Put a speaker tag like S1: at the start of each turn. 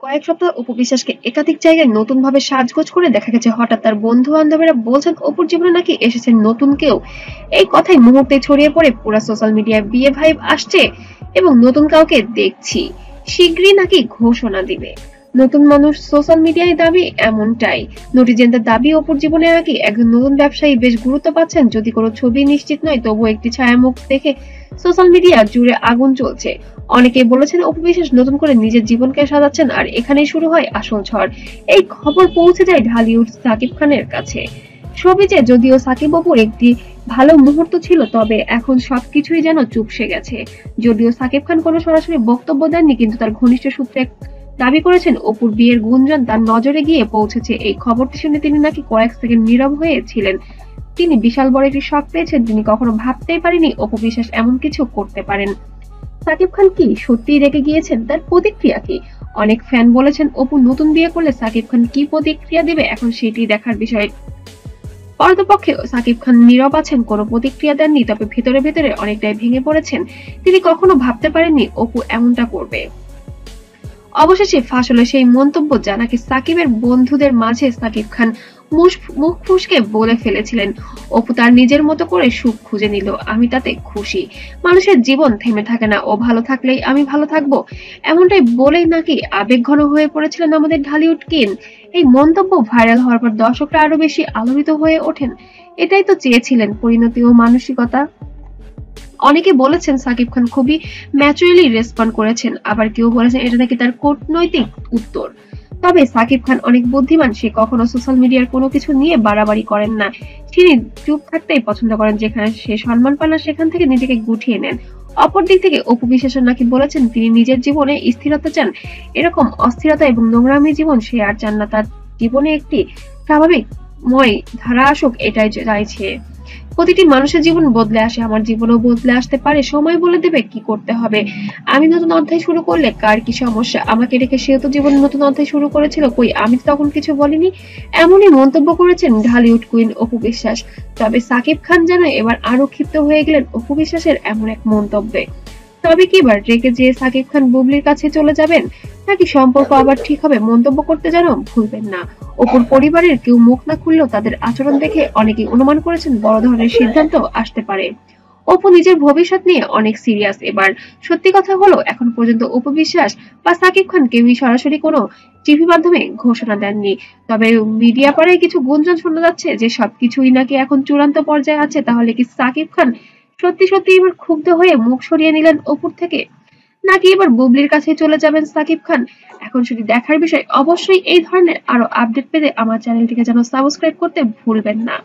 S1: কয়েক সপ্তাহ অপু বিশ্বাসকে একাধিক জায়গায় নতুন ভাবে সাজগোজ করে দেখা গেছে। হঠাৎ তার বন্ধু বান্ধবেরা বলছেন অপুর জীবনে নাকি এসেছেন নতুন কেউ। এই কথাই মুহূর্তে ছড়িয়ে পড়ে পুরা সোশ্যাল মিডিয়ায়, বিয়ে ভাইব আসছে এবং নতুন কাউকে দেখছি, শীঘ্রই নাকি ঘোষণা দিবে নতুন মানুষ। সোশ্যাল মিডিয়ায় দাবি এমনটাই। নেটিজেনদের দাবি অপুর জীবনে নাকি একজন নতুন ব্যবসায়ী বেশ গুরুত্ব পাচ্ছেন। যদি কোনো ছবি নিশ্চিত নয়, তবুও একটি ছায়ামুখ দেখে সোশ্যাল মিডিয়া জুড়ে আগুন চলছে। অনেকেই বলেছেন অপু বিশ্বাস নতুন করে নিজের জীবনকে সাজাচ্ছেন, আর এখানেই শুরু হয় আসল ঝড়। এই খবর পৌঁছে যায় ঢালিউড সাকিব খানের কাছে। ছবিতে যদিও সাকিব অপুর একটি ভালো মুহূর্ত ছিল, তবে এখন সবকিছুই যেন চুপসে গেছে। যদিও সাকিব খান কোনো সরাসরি বক্তব্য দেননি, কিন্তু তার ঘনিষ্ঠ সূত্রে দাবি করেছেন অপুর বিয়ের গুঞ্জন তার নজরে গিয়ে পৌঁছেছে। এই খবরটি শুনে তিনি নাকি কয়েক সেকেন্ড নীরব হয়েছিলেন। তিনি বিশাল বড় একটি শক পেয়েছেন। তিনি কখনো ভাবতেই পারেনি অপু বিশ্বাস এমন কিছু করতে পারেন। সাকিব খান কি সত্যিই রেগে গিয়েছেন? তার প্রতিক্রিয়া কি? অনেক ফ্যান বলেছেন অপু নতুন বিয়ে করলে সাকিব খান কি প্রতিক্রিয়া দেবে, এখন সেটি দেখার বিষয়। অপরপক্ষে সাকিব খান নীরব আছেন, কোনো প্রতিক্রিয়া দেননি, তবে ভেতরে ভেতরে অনেকটাই ভেঙে পড়েছেন। তিনি কখনো ভাবতে পারেননি অপু এমনটা করবে। অবশেষে ফাঁস হলো সেই মন্তব্য যা নাকি সাকিবের বন্ধুদের মাঝে সাকিব খান মুখ ফুসকে বলে ফেলেছিলেন। অপু তার নিজের মতো করে সুখ খুঁজে নিল, আমি তাতে খুশি। মানুষের জীবন থেমে থাকে না, ও ভালো থাকলেই আমি ভালো থাকবো, এমনটাই বলেই নাকি আবেগঘন হয়ে পড়েছিলেন আমাদের ঢালিউড কিং। এই মন্তব্য ভাইরাল হওয়ার পর দর্শকরা আরো বেশি আলোড়িত হয়ে ওঠেন। এটাই তো চেয়েছিলেন, পরিণতি ও মানসিকতা। অনেকে বলেছেন সাকিব খান খুবই ম্যাচুয়ালি রেসপন্ড করেছেন, আবার কেউ বলেছেন এটা নাকি তার কূটনৈতিক উত্তর। তবে সাকিব খান অনেক বুদ্ধিমান, সে কখনো সোশ্যাল মিডিয়ার কোনো কিছু নিয়ে বাড়াবাড়ি করেন না। তিনি চুপ থাকতেই পছন্দ করেন, যেখানে সে সম্মান পান না সেখান থেকে নিজেকে গুটিয়ে নেন। অপর দিক থেকে অপু বিশ্বাস নাকি বলেছেন তিনি নিজের জীবনে স্থিরতা চান। এরকম অস্থিরতা এবং নোংরামি জীবন সে আর চান না। তার জীবনে একটি স্বাভাবিকময় ধারা আসুক, এটাই চাইছে। প্রতিটি মানুষের জীবন বদলে আসে, আমার জীবনও বদলে আসতে পারে, সময় বলে দেবে কি করতে হবে। আমি নতুন অধ্যায় শুরু করলে কার কি সমস্যা, আমাকে রেখে সেও তো জীবনে নতুন অধ্যায় শুরু করেছিল, কই আমি তো তখন কিছু বলিনি। এমনই মন্তব্য করেছেন ঢালিউড কুইন অপু বিশ্বাস। তবে সাকিব খান যেন এবার আরো ক্ষিপ্ত হয়ে গেলেন অপু বিশ্বাসের এমন এক মন্তব্যে। তবে কি এবার রেগে যেয়ে সাকিব খান বুবলির কাছে চলে যাবেন, নাকি সম্পর্ক আবার ঠিক হবে? মন্তব্য করতে যেন ভুলবেন না। অপুর পরিবারের কেউ মুখ না খুললেও তাদের আচরণ দেখে অনেকেই অনুমান করেছেন বড় ধরনের সিদ্ধান্ত আসতে পারে। অপু নিজের ভবিষ্যৎ নিয়ে অনেক সিরিয়াস এবার। সত্যি কথা হলো এখন পর্যন্ত অপু বিশ্বাস বা সাকিব খান কেউই সরাসরি কোনো টিভি মাধ্যমে ঘোষণা দেননি। তবে মিডিয়া পাড়ায় কিছু গুঞ্জন শোনা যাচ্ছে যে সবকিছুই নাকি এখন চূড়ান্ত পর্যায়ে আছে। তাহলে কি সাকিব খান সত্যি সত্যি এবার ক্ষুব্ধ হয়ে মুখ সরিয়ে নিলেন অপুর থেকে, নাকি এবার বুবলির কাছে চলে যাবেন সাকিব খান? এখন শুধু দেখার বিষয়। অবশ্যই এই ধরনের আরো আপডেট পেতে আমার চ্যানেলটিকে যেন সাবস্ক্রাইব করতে ভুলবেন না।